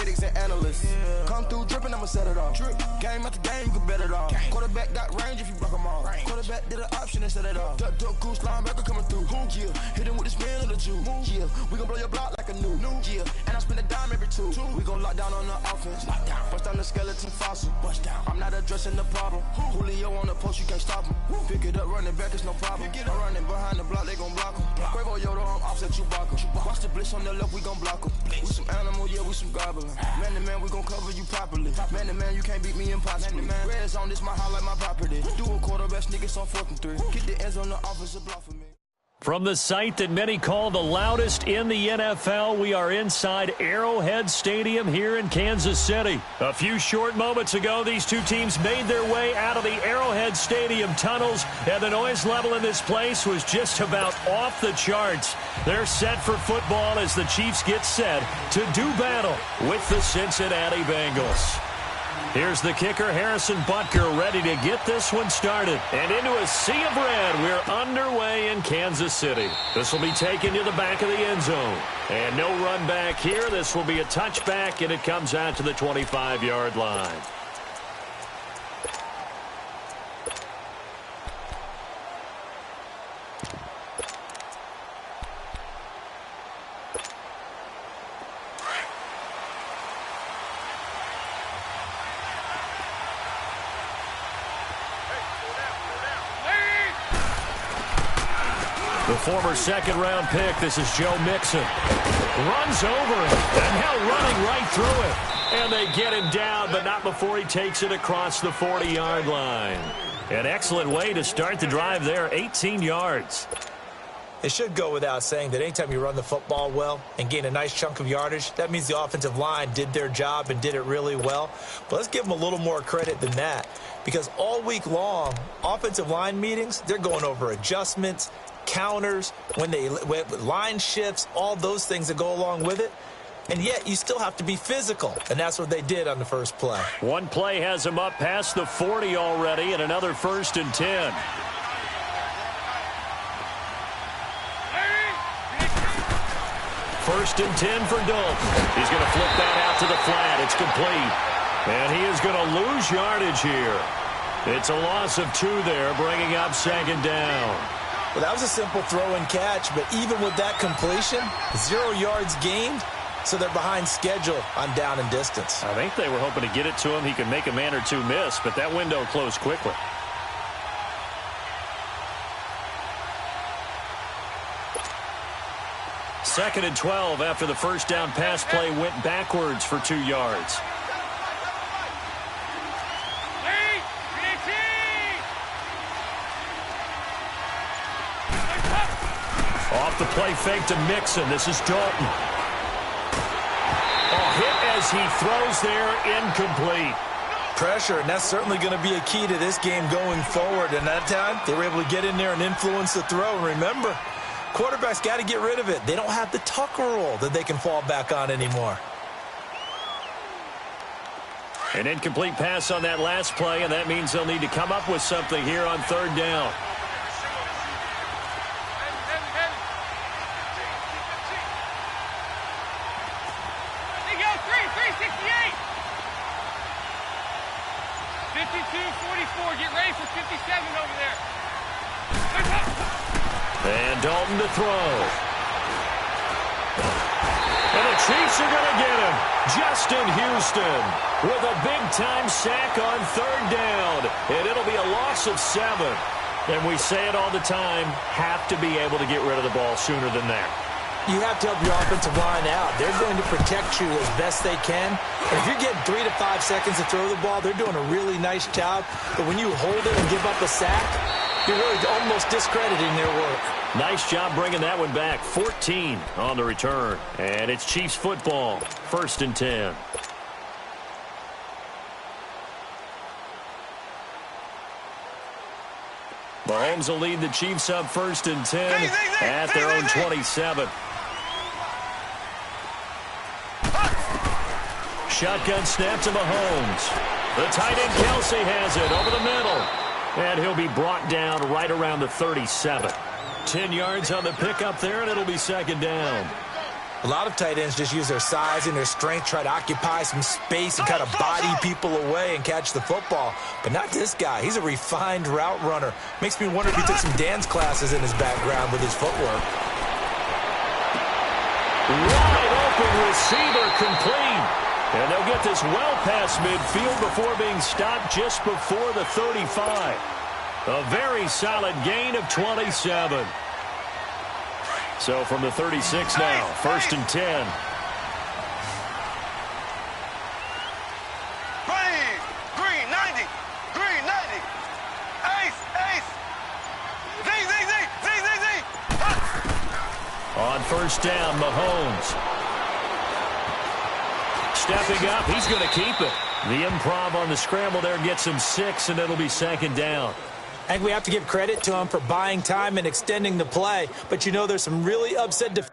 critics and analysts. Come through dripping, I'ma set it off. Game after game, you can bet it all. Quarterback got range if you block them all. Quarterback did an option and set it off. Duck, goose, linebacker coming through. Yeah, hit him with the spin of the Jew. Yeah, we gon' blow your block like a new. Yeah, and I spend a dime every two. We gon' lock down on the offense. Bust down the skeleton fossil. I'm not addressing the problem. Julio on the post, you can't stop him. Pick it up, running back, it's no problem. I'm running behind the block, they gon' block him. Quavo Yoda, I'm offset Chewbacca. Watch the blitz on the left, we gon' block him. We some animal, yeah, we some goblin. Man to man, we gon' cover you properly. Man to man, you can't beat me impossibly. Red zone, this my highlight, my property. Do a quarterback sneakers on 4th and 3. Get the ends on the offensive block for me. From the site that many call the loudest in the NFL, we are inside Arrowhead Stadium here in Kansas City. A few short moments ago, these two teams made their way out of the Arrowhead Stadium tunnels, and the noise level in this place was just about off the charts. They're set for football as the Chiefs get set to do battle with the Cincinnati Bengals. Here's the kicker, Harrison Butker, ready to get this one started. And into a sea of red, we're underway in Kansas City. This will be taken to the back of the end zone. And no run back here. This will be a touchback, and it comes out to the 25-yard line. The former second-round pick, this is Joe Mixon. Runs over him, and now running right through it. And they get him down, but not before he takes it across the 40-yard line. An excellent way to start the drive there, 18 yards. It should go without saying that anytime you run the football well and gain a nice chunk of yardage, that means the offensive line did their job and did it really well. But let's give them a little more credit than that, because all week long, offensive line meetings, they're going over adjustments, counters, when line shifts, all those things that go along with it. And yet you still have to be physical, and that's what they did on the first play. One play has them up past the 40 already, and another 1st and 10. First and 10 for Dalton. He's going to flip that out to the flat. It's complete. And he is going to lose yardage here. It's a loss of 2 there, bringing up 2nd down. Well, that was a simple throw and catch, but even with that completion, 0 yards gained, so they're behind schedule on down and distance. I think they were hoping to get it to him. He could make a man or two miss, but that window closed quickly. Second and 12 after the first down pass play went backwards for 2 yards. Off the play fake to Mixon. This is Dalton. Hit as he throws there, incomplete. Pressure, and that's certainly going to be a key to this game going forward. And that time, they were able to get in there and influence the throw. And remember, quarterbacks got to get rid of it. They don't have the tuck rule that they can fall back on anymore. An incomplete pass on that last play, and that means they'll need to come up with something here on 3rd down. Get ready for 57 over there. And Dalton to throw. And the Chiefs are going to get him. Justin Houston with a big-time sack on 3rd down. And it'll be a loss of 7. And we say it all the time, have to be able to get rid of the ball sooner than that. You have to help your offensive line out. They're going to protect you as best they can. And if you're getting 3 to 5 seconds to throw the ball, they're doing a really nice job. But when you hold it and give up a sack, you're really almost discrediting their work. Nice job bringing that one back. 14 on the return. And it's Chiefs football. 1st and 10. Mahomes will lead the Chiefs up 1st and 10 at their own 27. Shotgun snap to Mahomes. The tight end Kelsey has it over the middle. And he'll be brought down right around the 37. 10 yards on the pickup there, and it'll be 2nd down. A lot of tight ends just use their size and their strength, try to occupy some space and kind of body people away and catch the football. But not this guy. He's a refined route runner. Makes me wonder if he took some dance classes in his background with his footwork. Wide open receiver complete. And they'll get this well past midfield before being stopped just before the 35. A very solid gain of 27. So from the 36 now, 1st and 10. Green 90. Green 90. Ace. Z. On 1st down, Mahomes. Stepping up, he's going to keep it. The improv on the scramble there gets him 6, and it'll be 2nd down. I think we have to give credit to him for buying time and extending the play. But, you know, there's some really upset defenders.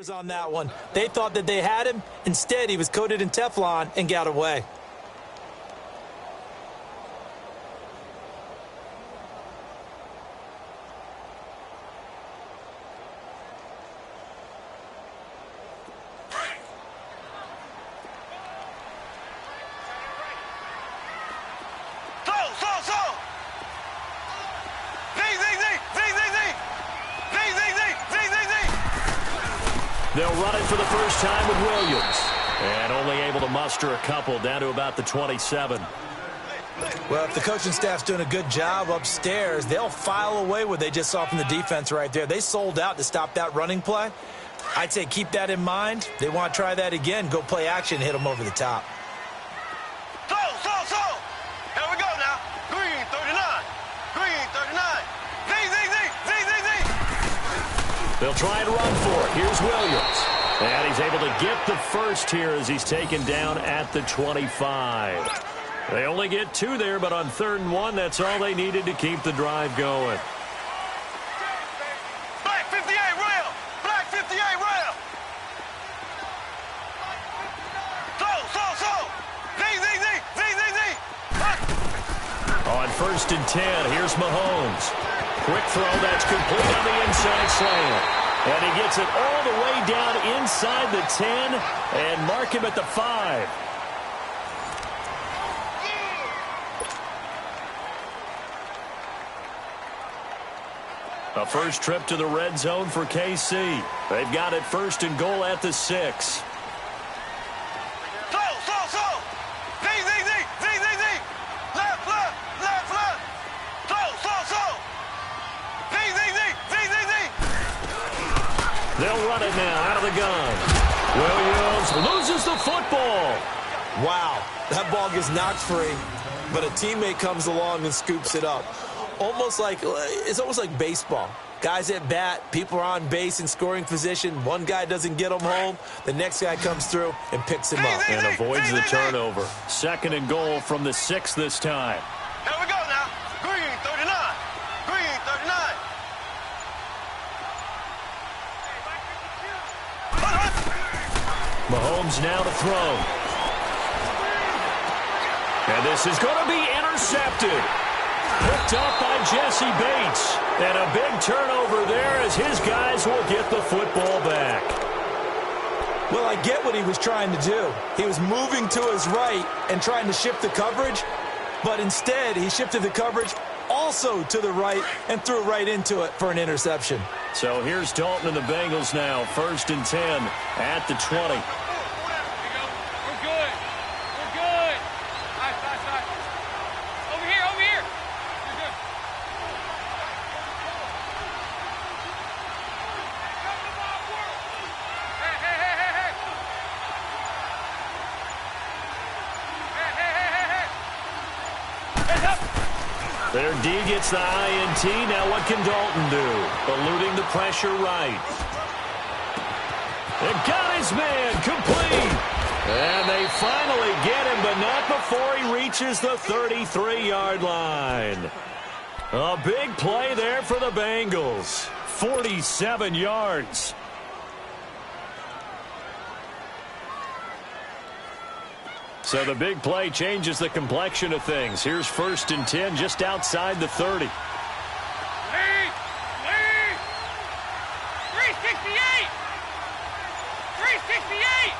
On that one. They thought that they had him. Instead, he was coated in Teflon and got away. They'll run it for the first time with Williams. And only able to muster a couple down to about the 27. Well, if the coaching staff's doing a good job upstairs, they'll file away what they just saw from the defense right there. They sold out to stop that running play. I'd say keep that in mind. They want to try that again. Go play action, hit them over the top. So. Here we go now. Green 39. Green 39. Z. They'll try and run for it. Here's Williams. And he's able to get the first here as he's taken down at the 25. They only get 2 there, but on 3rd and 1, that's all they needed to keep the drive going. Black 58 rail. Black 58 rail. So. Z. On 1st and 10, here's Mahomes. Quick throw that's complete on the inside slant. And he gets it all the way down inside the 10 and mark him at the 5. A first trip to the red zone for KC. They've got it 1st and goal at the 6. So. They'll run it now out of the gun. Williams loses the football. Wow, that ball gets knocked free, but a teammate comes along and scoops it up. It's almost like baseball. Guys at bat, people are on base in scoring position. One guy doesn't get him home. The next guy comes through and picks him up. And avoids the turnover. 2nd and goal from the 6 this time. Here we go now. Green 39. Green 39. Mahomes now to throw. And this is going to be intercepted. Picked up by Jesse Bates. And a big turnover there as his guys will get the football back. Well, I get what he was trying to do. He was moving to his right and trying to shift the coverage, but instead he shifted the coverage also to the right and threw right into it for an interception. So here's Dalton and the Bengals now, 1st and 10 at the 20. Their D gets the INT. Now what can Dalton do? Eluding the pressure right. It got his man complete. And they finally get him, but not before he reaches the 33-yard line. A big play there for the Bengals. 47 yards. So the big play changes the complexion of things. Here's 1st and 10 just outside the 30. Lead! 368! 368!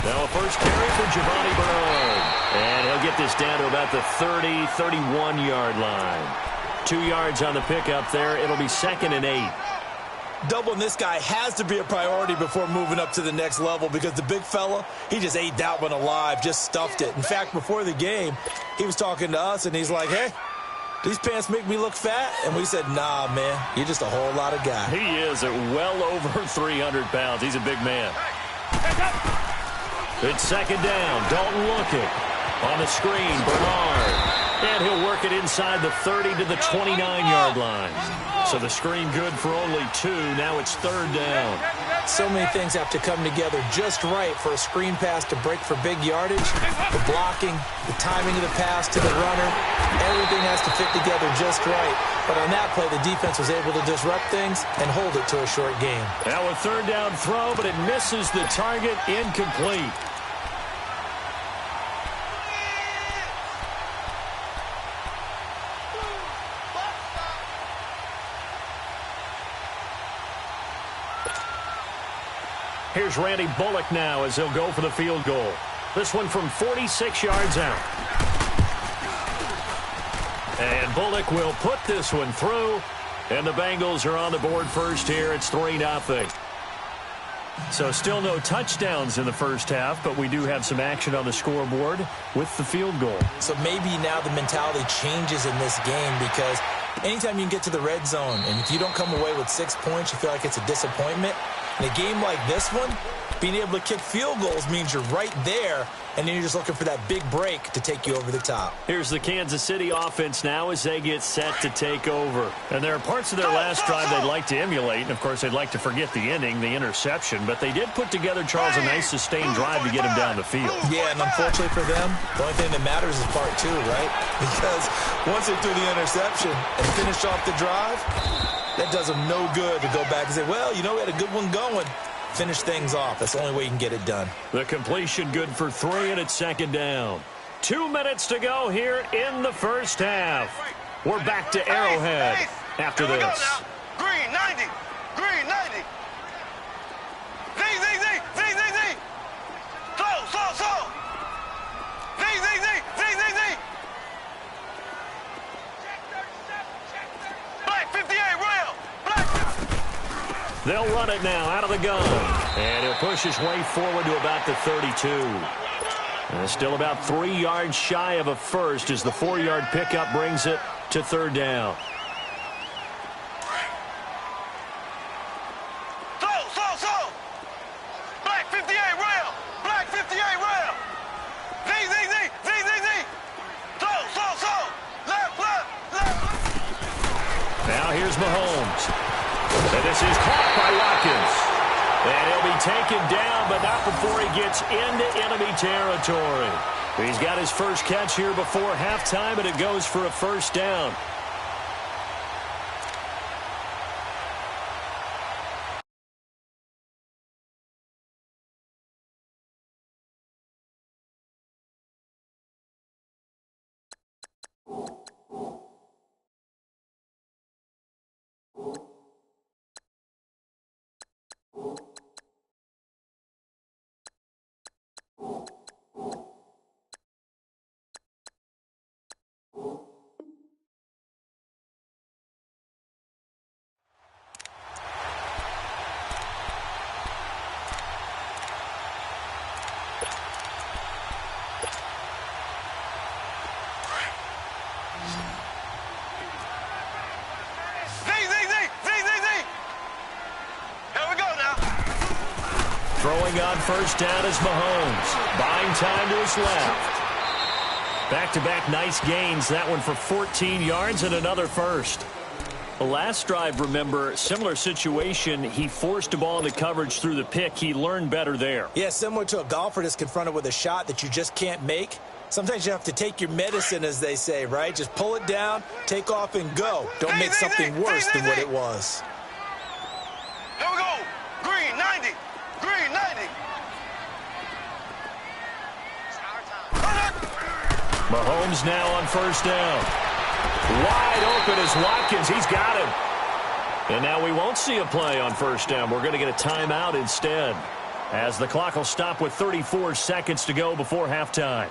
Now a first carry for Giovanni Bernard. And he'll get this down to about the 30, 31-yard line. 2 yards on the pickup there. It'll be 2nd and 8. Doubling this guy has to be a priority before moving up to the next level because the big fella, he just ate that one alive, just stuffed it. In fact, before the game, he was talking to us, and he's like, hey, these pants make me look fat? And we said, nah, man, you're just a whole lot of guy. He is at well over 300 pounds. He's a big man. It's 2nd down. Dalton looking. On the screen, Bernard. And he'll work it inside the 30 to the 29-yard line. So the screen good for only 2. Now it's 3rd down. So many things have to come together just right for a screen pass to break for big yardage. The blocking, the timing of the pass to the runner, everything has to fit together just right. But on that play, the defense was able to disrupt things and hold it to a short game. Now a 3rd down throw, but it misses the target, incomplete. Here's Randy Bullock now as he'll go for the field goal. This one from 46 yards out. And Bullock will put this one through. And the Bengals are on the board first here. It's 3-0. So still no touchdowns in the first half, but we do have some action on the scoreboard with the field goal. So maybe now the mentality changes in this game because anytime you can get to the red zone, and if you don't come away with 6 points, you feel like it's a disappointment. In a game like this one, being able to kick field goals means you're right there, and then you're just looking for that big break to take you over the top. Here's the Kansas City offense now as they get set to take over. And there are parts of their last drive they'd like to emulate, and, of course, they'd like to forget the ending, the interception. But they did put together, Charles, a nice sustained drive to get him down the field. Yeah, and unfortunately for them, the only thing that matters is part 2, right? Because once they threw the interception and finished off the drive, that does them no good to go back and say, well, you know, we had a good one going. Finish things off. That's the only way you can get it done. The completion good for 3, and it's 2nd down. 2 minutes to go here in the first half. We're back to Arrowhead after this. Green 90. Green 90. Z. Slow. Z. Black 58, Royal. They'll run it now out of the gun. And he'll push his way forward to about the 32. And still about 3 yards shy of a first as the 4-yard pickup brings it to 3rd down. Slow. Black 58, Royal. Black 58, Royal. Z. Slow. Left. Now here's Mahomes. And this is caught by Watkins. And he'll be taken down, but not before he gets into enemy territory. He's got his first catch here before halftime, and it goes for a 1st down. Throwing on 1st down is Mahomes. Buying time to his left. Back-to-back nice gains. That one for 14 yards and another first. The last drive, remember, similar situation. He forced a ball into coverage through the pick. He learned better there. Yeah, similar to a golfer that's confronted with a shot that you just can't make. Sometimes you have to take your medicine, as they say, right? Just pull it down, take off, and go. Don't make something worse than what it was. Here we go. Green 90. Green 90. Mahomes now on first down. Wide open is Watkins. He's got him. And now we won't see a play on first down. We're going to get a timeout instead, as the clock will stop with 34 seconds to go before halftime.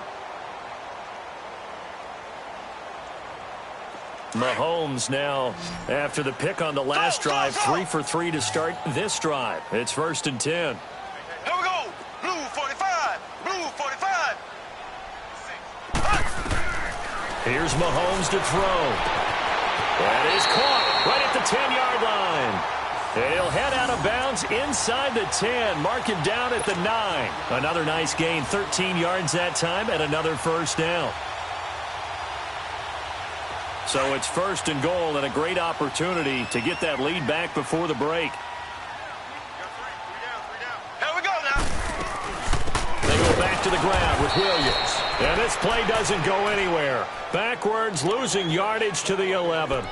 Mahomes now, after the pick on the last drive, 3 for 3 to start this drive. It's 1st and 10. Here we go. Blue 45. Blue 45. Here's Mahomes to throw. That is caught right at the 10-yard line. And he'll head out of bounds inside the 10. Mark him down at the 9. Another nice gain, 13 yards that time, and another first down. So it's 1st and goal, and a great opportunity to get that lead back before the break. Here we go now. They go back to the ground with Williams. And this play doesn't go anywhere. Backwards, losing yardage to the 11.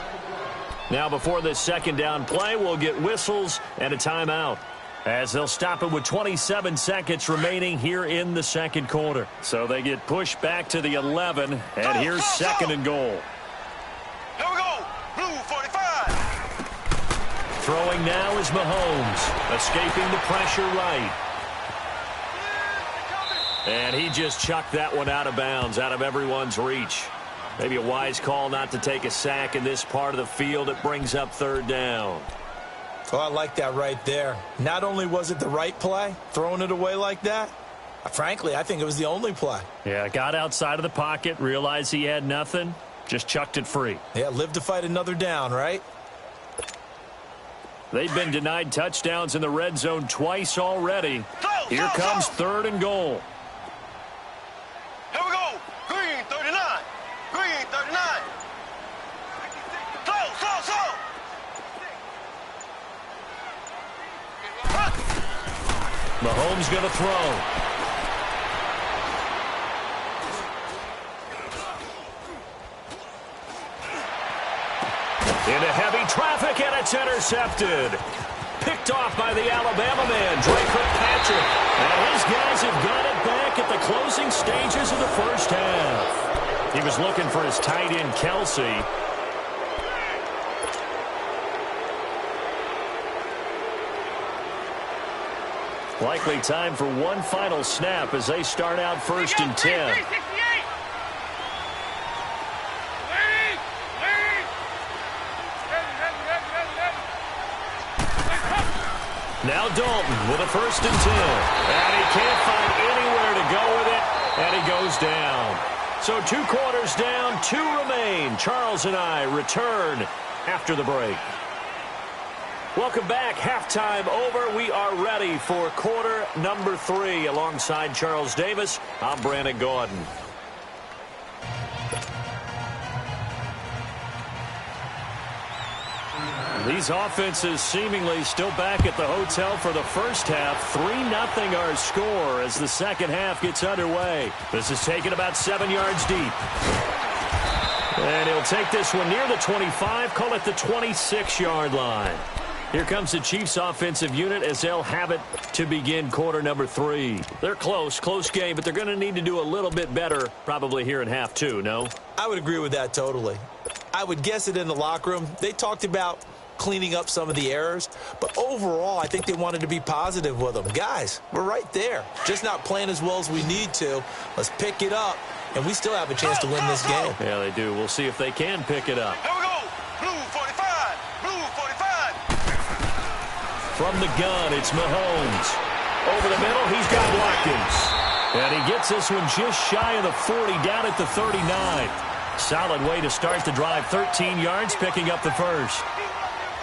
Now before this second down play, we'll get whistles and a timeout, as they'll stop it with 27 seconds remaining here in the second quarter. So they get pushed back to the 11, and here's 2nd and goal. Here we go. Blue 45. Throwing now is Mahomes, escaping the pressure right. And he just chucked that one out of bounds, out of everyone's reach. Maybe a wise call not to take a sack in this part of the field. It brings up 3rd down. Oh, I like that right there. Not only was it the right play, throwing it away like that, frankly, I think it was the only play. Yeah, got outside of the pocket, realized he had nothing, just chucked it free. Yeah, live to fight another down, right? They've been denied touchdowns in the red zone twice already. Here comes 3rd and goal. Here we go. Green 39. Green 39. Slow. Mahomes going to throw. Into heavy traffic, and it's intercepted. Picked off by the Alabama man, Drake Kirkpatrick. And his guys have got it back at the closing stages of the first half. He was looking for his tight end, Kelsey. Likely time for one final snap as they start out 1st and 10. Now Dalton with a 1st and 10. And he can't find anywhere to go with it, and he goes down. So 2 quarters down, 2 remain. Charles and I return after the break. Welcome back. Halftime over. We are ready for quarter number 3. Alongside Charles Davis, I'm Brandon Gordon. These offenses seemingly still back at the hotel for the first half. 3-0 our score as the second half gets underway. This is taken about 7 yards deep. And he'll take this one near the 25, call it the 26-yard line. Here comes the Chiefs offensive unit as they'll have it to begin quarter number 3. They're close game, but they're going to need to do a little bit better probably here in half 2, no? I would agree with that totally. I would guess it in the locker room. They talked about cleaning up some of the errors, but overall I think they wanted to be positive with them. Guys, we're right there, just not playing as well as we need to. Let's pick it up, and we still have a chance to win this game. Yeah, they do. We'll see if they can pick it up. Here we go. Blue 45. Blue 45. From the gun, it's Mahomes. Over the middle, he's got Watkins. And he gets this one just shy of the 40, down at the 39. Solid way to start the drive, 13 yards, picking up the first.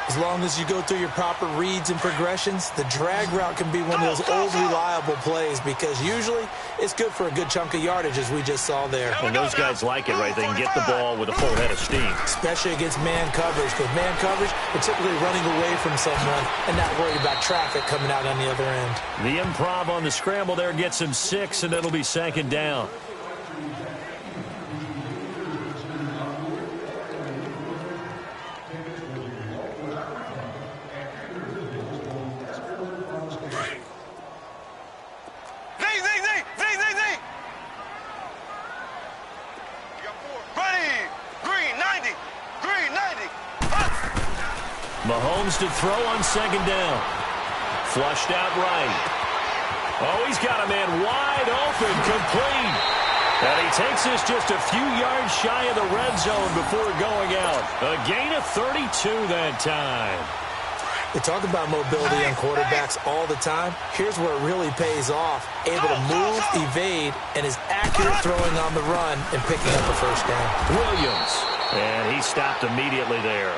As long as you go through your proper reads and progressions, the drag route can be one of those old reliable plays because usually it's good for a good chunk of yardage, as we just saw there. And those guys like it, right? They can get the ball with a full head of steam. Especially against man coverage, because man coverage, they're typically running away from someone and not worried about traffic coming out on the other end. The improv on the scramble there gets him 6, and it'll be second down. Mahomes to throw on second down. Flushed out right. Oh, he's got a man wide open, complete. And he takes this just a few yards shy of the red zone before going out. A gain of 32 that time. They talk about mobility on quarterbacks all the time. Here's where it really pays off. Able to move, evade, and is accurate throwing on the run and picking up a first down. Williams. And he stopped immediately there.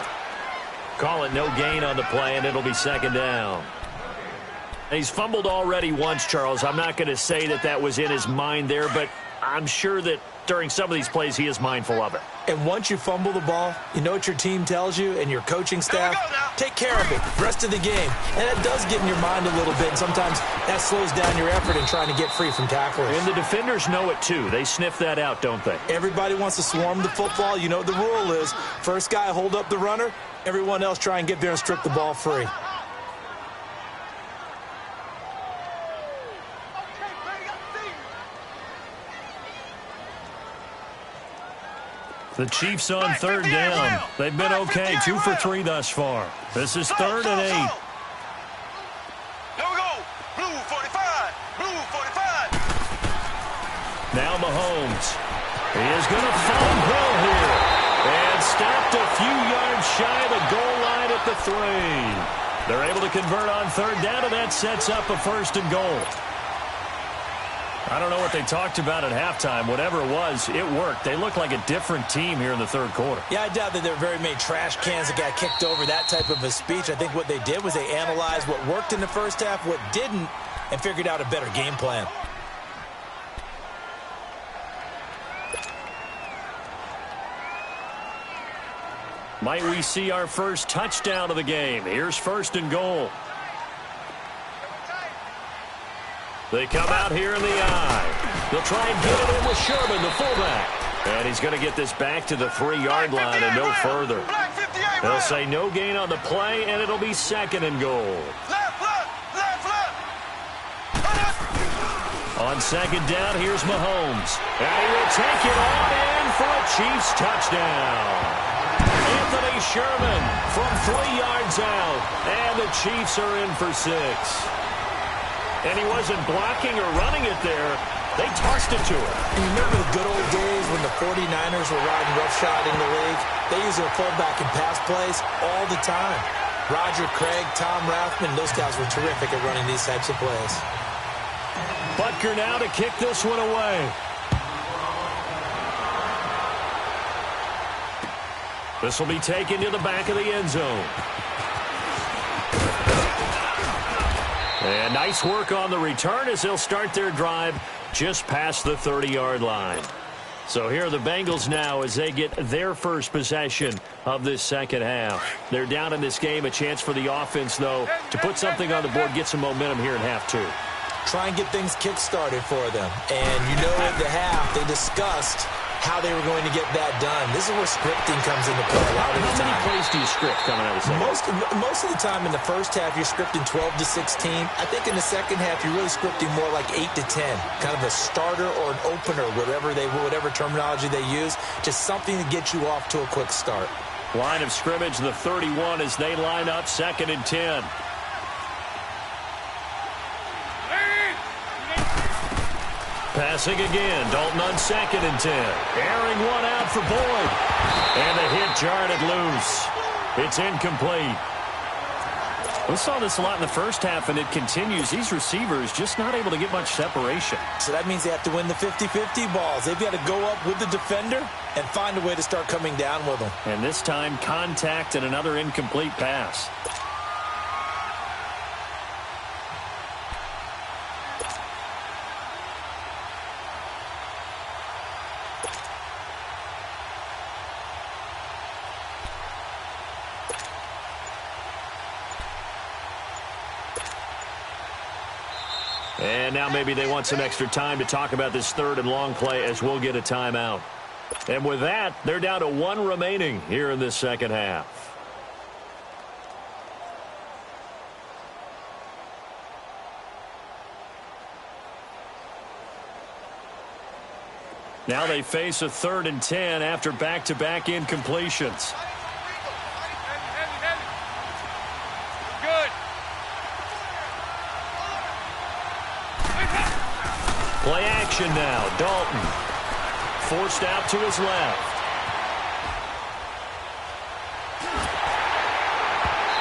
Call it no gain on the play, and it'll be second down. He's fumbled already once, Charles. I'm not going to say that that was in his mind there, but I'm sure that during some of these plays he is mindful of it. And once you fumble the ball, you know what your team tells you and your coaching staff? Take care of it the rest of the game. And that does get in your mind a little bit, and sometimes that slows down your effort in trying to get free from tacklers. And the defenders know it too. They sniff that out, don't they? Everybody wants to swarm the football. You know what the rule is. First guy hold up the runner. Everyone else try and get there and strip the ball free. The Chiefs on third down. They've been okay, 2 for 3 thus far. This is 3rd and 8. There we go. Blue 45. Blue 45. Now Mahomes. He is going to fumble here. And stopped a few yards shy of the goal line at the 3. They're able to convert on third down, and that sets up a 1st and goal. I don't know what they talked about at halftime. Whatever it was, it worked. They look like a different team here in the third quarter. Yeah, I doubt that there were very many trash cans that got kicked over, that type of a speech. I think what they did was they analyzed what worked in the first half, what didn't, and figured out a better game plan. Might we see our first touchdown of the game? Here's 1st and goal. They come out here in the eye. They'll try and get it in with Sherman, the fullback. And he's going to get this back to the 3-yard line and no further. They'll say no gain on the play, and it'll be 2nd and goal. On 2nd down, here's Mahomes. And he will take it on in for a Chiefs touchdown. Anthony Sherman from 3 yards out. And the Chiefs are in for 6. And he wasn't blocking or running it there. They tossed it to him. And you remember the good old days when the 49ers were riding roughshod in the league? They use their fullback in pass plays all the time. Roger Craig, Tom Rathman, those guys were terrific at running these types of plays. Butker now to kick this one away. This will be taken to the back of the end zone. And nice work on the return as they'll start their drive just past the 30-yard line. So here are the Bengals now as they get their first possession of this second half. They're down in this game. A chance for the offense, though, to put something on the board, get some momentum here in half 2. Try and get things kick-started for them. And you know at the half they discussed how they were going to get that done. This is where scripting comes into play a lot of the time. How many plays do you script coming out of the second? Most of the time in the first half, you're scripting 12 to 16. I think in the second half, you're really scripting more like 8 to 10. Kind of a starter or an opener, whatever terminology they use. Just something to get you off to a quick start. Line of scrimmage, the 31 as they line up 2nd and 10. Passing again. Dalton on 2nd and 10. Airing one out for Boyd. And the hit jarred it loose. It's incomplete. We saw this a lot in the first half, and it continues. These receivers just not able to get much separation. So that means they have to win the 50-50 balls. They've got to go up with the defender and find a way to start coming down with them. And this time, contact and another incomplete pass. And now maybe they want some extra time to talk about this third and long play as we'll get a timeout. And with that, they're down to 1 remaining here in this second half. Now they face a 3rd and 10 after back-to-back incompletions. Play action now. Dalton forced out to his left.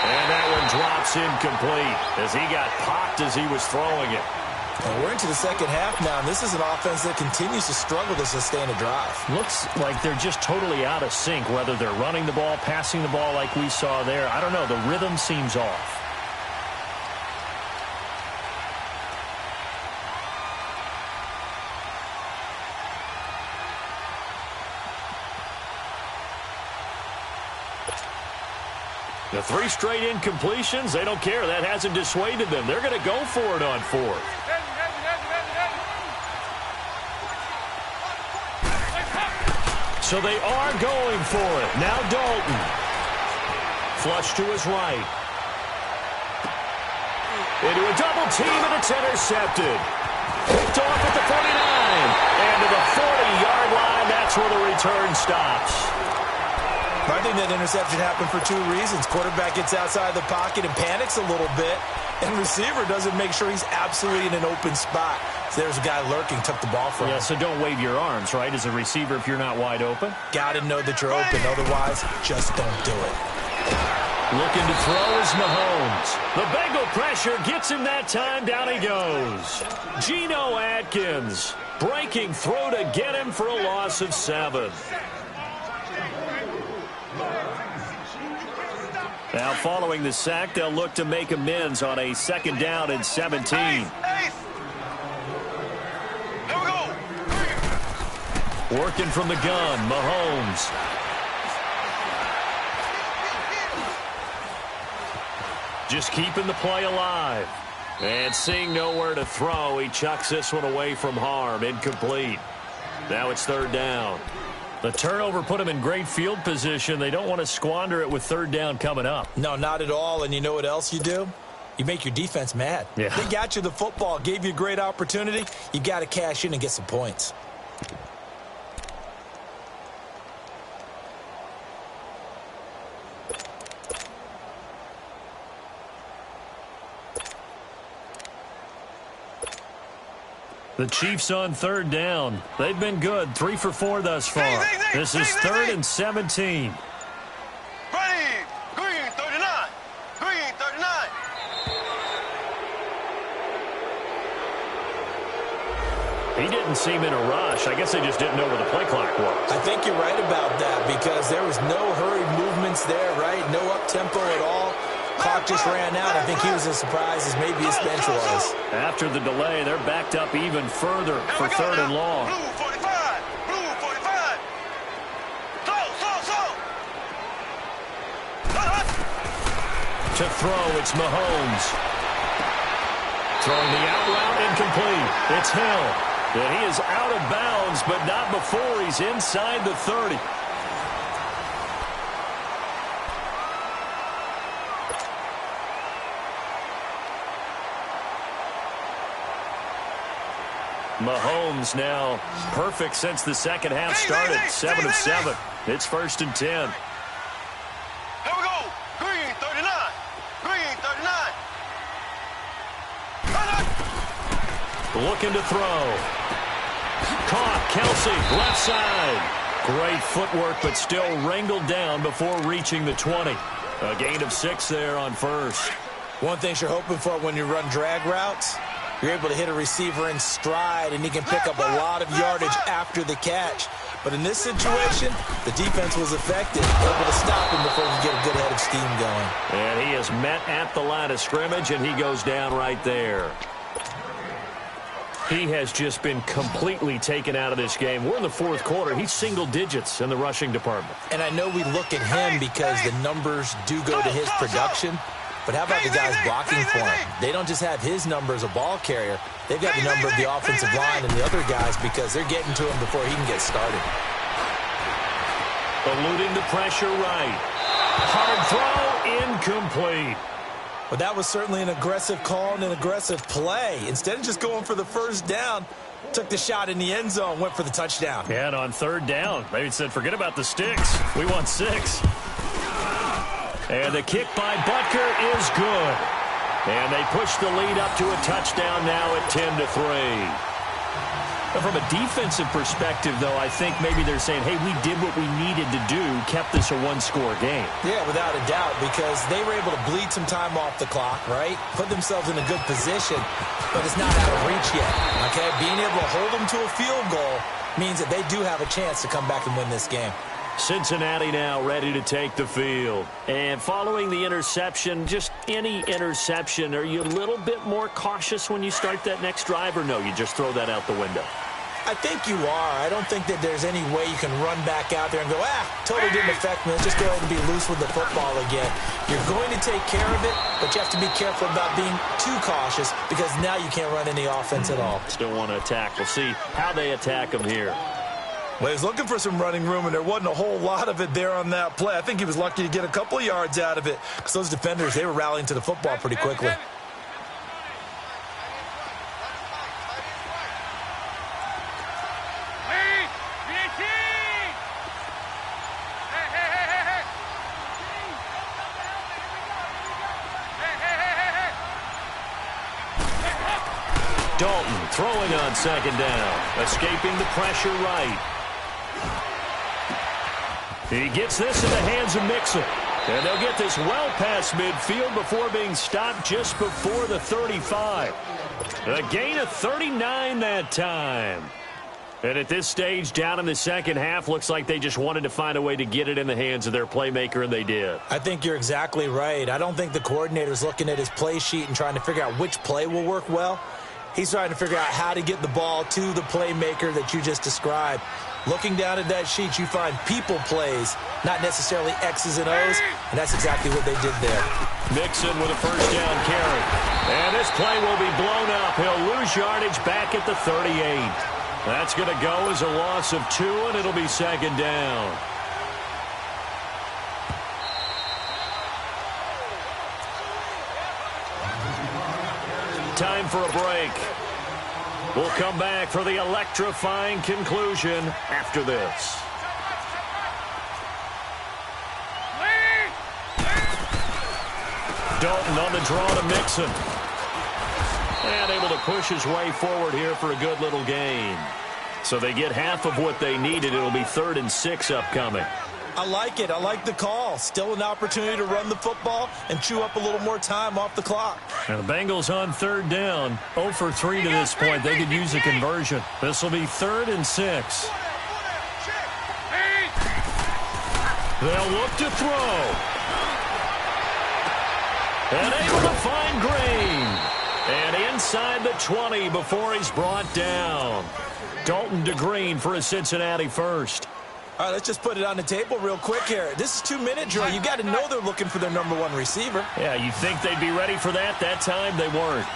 And that one drops incomplete as he got popped as he was throwing it. And we're into the second half now, and this is an offense that continues to struggle to sustain a drive. Looks like they're just totally out of sync, whether they're running the ball, passing the ball like we saw there. I don't know. The rhythm seems off. The 3 straight incompletions, they don't care. That hasn't dissuaded them. They're going to go for it on 4th. So they are going for it. Now Dalton. Flush to his right. Into a double team, and it's intercepted. Picked off at the 49. And to the 40-yard line, that's where the return stops. I think that interception happened for 2 reasons. Quarterback gets outside the pocket and panics a little bit, and receiver doesn't make sure he's absolutely in an open spot. So there's a guy lurking, took the ball from him. Yeah, so don't wave your arms, right, as a receiver if you're not wide open. Got to know that you're open. Otherwise, just don't do it. Looking to throw is Mahomes. The Bengal pressure gets him that time. Down he goes. Geno Atkins breaking through to get him for a loss of 7. Now, following the sack, they'll look to make amends on a 2nd down and 17. Working from the gun, Mahomes. Just keeping the play alive. And seeing nowhere to throw, he chucks this one away from harm. Incomplete. Now it's 3rd down. The turnover put them in great field position. They don't want to squander it with 3rd down coming up. No, not at all. And you know what else you do? You make your defense mad. Yeah. They got you the football, gave you a great opportunity. You got to cash in and get some points. The Chiefs on 3rd down. They've been good. 3 for 4 thus far. This is 3rd and 17. Green 39. Green 39. He didn't seem in a rush. I guess they just didn't know where the play clock was. I think you're right about that because there was no hurried movements there, right? No up-tempo at all. Clock just ran out. I think he was as surprised as maybe his bench was. After the delay, they're backed up even further for 3rd and long. Blue 45. Blue 45. Slow. To throw, it's Mahomes. Throwing the out route, incomplete. It's Hill. And he is out of bounds, but not before he's inside the 30. Mahomes now perfect since the second half started. 7 of 7. It's 1st and 10. Here we go. Green 39. Green 39. Looking to throw. Caught. Kelsey, left side. Great footwork, but still wrangled down before reaching the 20. A gain of 6 there on 1st. One thing you're hoping for when you run drag routes, you're able to hit a receiver in stride, and he can pick up a lot of yardage after the catch. But in this situation, the defense was effective, able to stop him before he could get a good head of steam going. And he is met at the line of scrimmage, and he goes down right there. He has just been completely taken out of this game. We're in the fourth quarter. He's single digits in the rushing department. And I know we look at him because the numbers do go to his production. But how about the guys blocking for him? They don't just have his number as a ball carrier. They've got the number of the offensive line and the other guys because they're getting to him before he can get started. Eluding the pressure right. Hard throw, incomplete. But that was certainly an aggressive call and an aggressive play. Instead of just going for the first down, took the shot in the end zone, went for the touchdown. Yeah, and on third down, maybe said, forget about the sticks. We want 6. And the kick by Butker is good. And they push the lead up to a touchdown now at 10-3. But from a defensive perspective, though, I think maybe they're saying, hey, we did what we needed to do, kept this a one-score game. Yeah, without a doubt, because they were able to bleed some time off the clock, right? Put themselves in a good position, but it's not out of reach yet, okay? Being able to hold them to a field goal means that they do have a chance to come back and win this game. Cincinnati now ready to take the field. And following the interception, just any interception, are you a little bit more cautious when you start that next drive, or no, you just throw that out the window? I think you are. I don't think that there's any way you can run back out there and go, totally didn't affect me. Let's just go ahead and be loose with the football again. You're going to take care of it, but you have to be careful about being too cautious because now you can't run any offense at all. Still want to attack. We'll see how they attack him here. Well, he was looking for some running room, and there wasn't a whole lot of it there on that play. I think he was lucky to get a couple of yards out of it because those defenders, they were rallying to the football pretty quickly. Dalton throwing on second down, escaping the pressure right. He gets this in the hands of Mixon. And they'll get this well past midfield before being stopped just before the 35. A gain of 39 that time. And at this stage, down in the second half, looks like they just wanted to find a way to get it in the hands of their playmaker, and they did. I think you're exactly right. I don't think the coordinator's looking at his play sheet and trying to figure out which play will work well. He's trying to figure out how to get the ball to the playmaker that you just described. Looking down at that sheet, you find people plays, not necessarily X's and O's, and that's exactly what they did there. Mixon with a first down carry. And this play will be blown up. He'll lose yardage back at the 38. That's going to go as a loss of 2, and it'll be second down. Time for a break. We'll come back for the electrifying conclusion after this. Dalton on the draw to Mixon. And able to push his way forward here for a good little gain. So they get half of what they needed. It'll be 3rd and 6 upcoming. I like it. I like the call. Still an opportunity to run the football and chew up a little more time off the clock. And the Bengals on 3rd down. 0 for 3 to this point. They could use a conversion. This will be 3rd and 6. They'll look to throw. And able to find Green. And inside the 20 before he's brought down. Dalton to Green for a Cincinnati first. All right, let's just put it on the table real quick here. This is 2-minute drill. You got to know they're looking for their number 1 receiver. Yeah, you think they'd be ready for that? That time they weren't.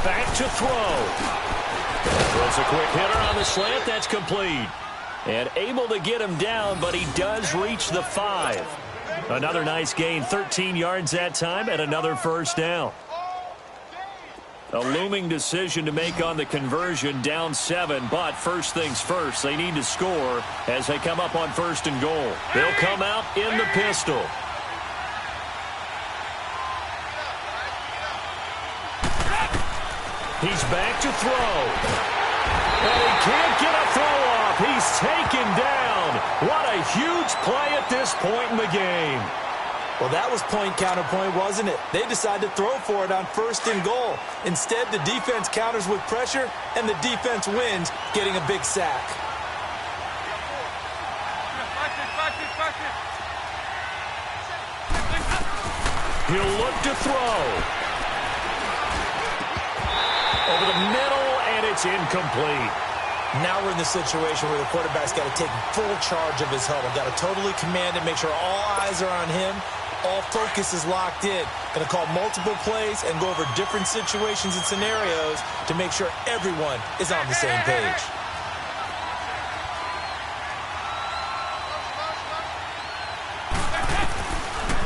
Back to throw. Throws a quick hitter on the slant. That's complete. And able to get him down, but he does reach the 5. Another nice gain, 13 yards that time, and another first down. A looming decision to make on the conversion, down 7, but first things first, they need to score as they come up on 1st and goal. They'll come out in the pistol. He's back to throw. And he can't get a throw off. He's taken down. What a huge play at this point in the game. Well, that was point counterpoint, wasn't it? They decided to throw for it on 1st and goal. Instead, the defense counters with pressure, and the defense wins, getting a big sack. He'll look to throw. Over the middle, and it's incomplete. Now we're in the situation where the quarterback's got to take full charge of his huddle. Got to totally command it, make sure all eyes are on him. All focus is locked in. Going to call multiple plays and go over different situations and scenarios to make sure everyone is on the same page.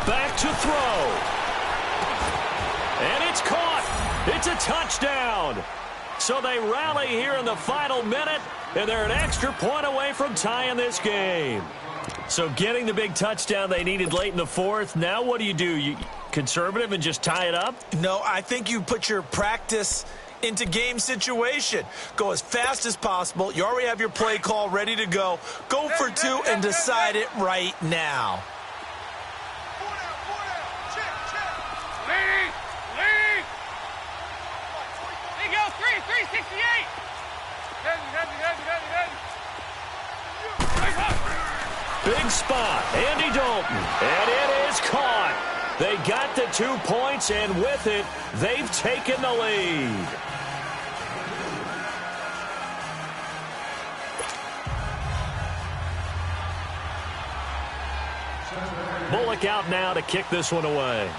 Back to throw. And it's caught. It's a touchdown. So they rally here in the final minute, and they're an extra point away from tying this game. So getting the big touchdown they needed late in the 4th. Now what do? You conservative and just tie it up? No, I think you put your practice into game situation. Go as fast as possible. You already have your play call ready to go. Go for 2 and decide it right now. Lead! There you go, 368! Big spot, Andy Dalton, and it is caught. They got the 2 points, and with it, they've taken the lead. Bullock out now to kick this one away.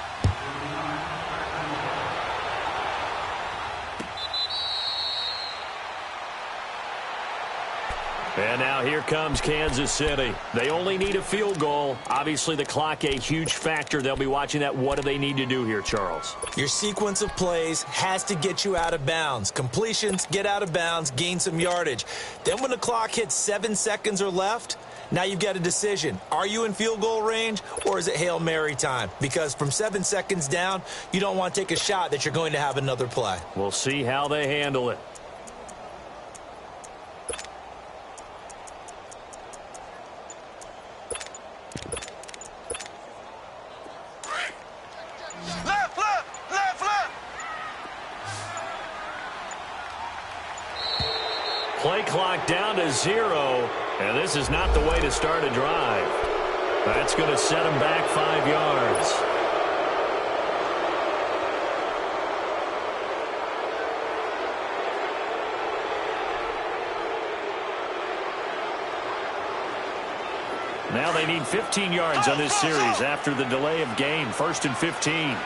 And now here comes Kansas City. They only need a field goal. Obviously, the clock a huge factor. They'll be watching that. What do they need to do here, Charles? Your sequence of plays has to get you out of bounds. Completions, get out of bounds, gain some yardage. Then when the clock hits 7 seconds or left, now you've got a decision. Are you in field goal range, or is it Hail Mary time? Because from 7 seconds down, you don't want to take a shot that you're going to have another play. We'll see how they handle it. Play clock down to 0, and this is not the way to start a drive. That's going to set them back 5 yards. Now they need 15 yards on this series after the delay of game. 1st and 15.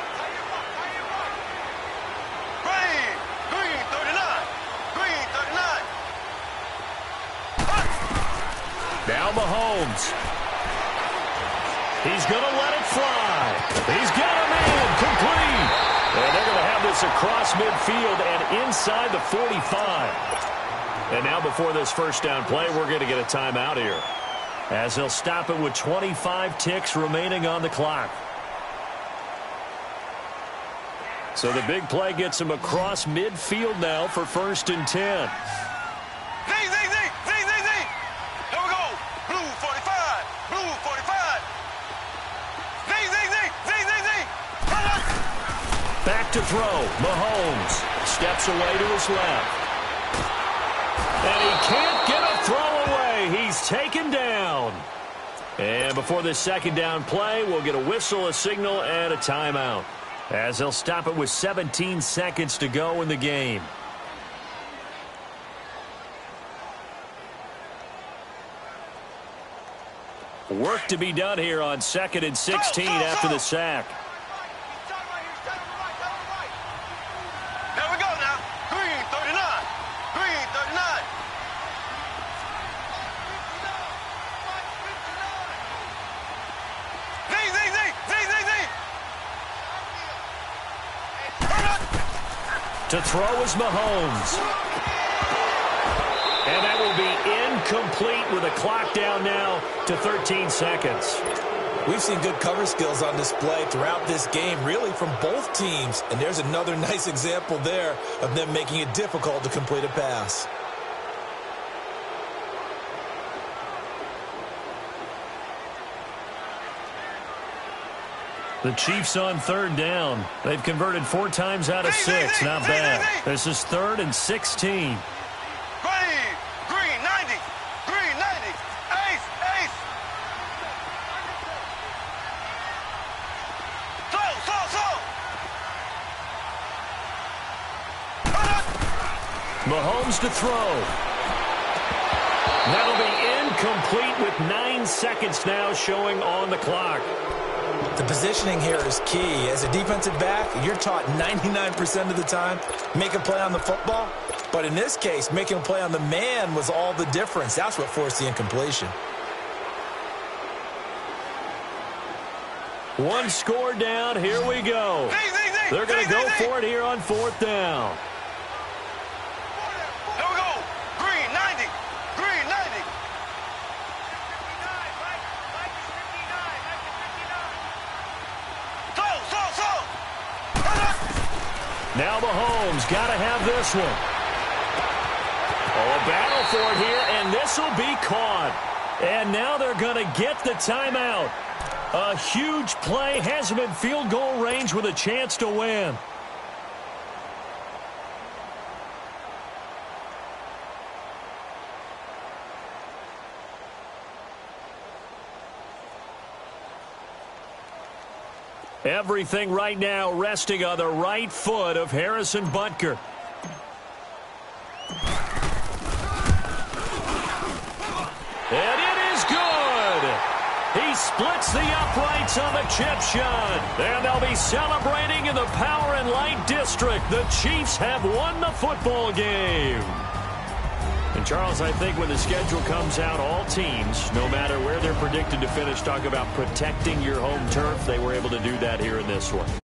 Now Mahomes. He's going to let it fly. He's got a man complete. And they're going to have this across midfield and inside the 45. And now before this first down play, we're going to get a timeout here, as they'll stop it with 25 ticks remaining on the clock. So the big play gets him across midfield now for 1st and 10. Back to throw. Mahomes steps away to his left. And he can't get a throw away. He's taken down. And before this second down play, we'll get a whistle, a signal, and a timeout, as they'll stop it with 17 seconds to go in the game. Work to be done here on 2nd and 16 after the sack. To throw is Mahomes. And that will be incomplete with a clock down now to 13 seconds. We've seen good cover skills on display throughout this game, really from both teams. And there's another nice example there of them making it difficult to complete a pass. The Chiefs on 3rd down. They've converted 4 times out of 6. Not bad. This is 3rd and 16. Green 90. Green 90. Ace. Slow. Mahomes to throw. That'll be incomplete with 9 seconds now showing on the clock. The positioning here is key. As a defensive back, you're taught 99% of the time, make a play on the football. But in this case, making a play on the man was all the difference. That's what forced the incompletion. 1 score down. Here we go. They're going to go for it here on 4th down. There we go. Green 90. Green 90. Slow. Now Mahomes got to have this one. A battle for it here, and this will be caught. And now they're going to get the timeout. A huge play, has him in field goal range with a chance to win. Everything right now resting on the right foot of Harrison Butker. And it is good. He splits the uprights on the chip shot. And they'll be celebrating in the Power and Light District. The Chiefs have won the football game. And, Charles, I think when the schedule comes out, all teams, no matter where they're predicted to finish, talk about protecting your home turf. They were able to do that here in this one.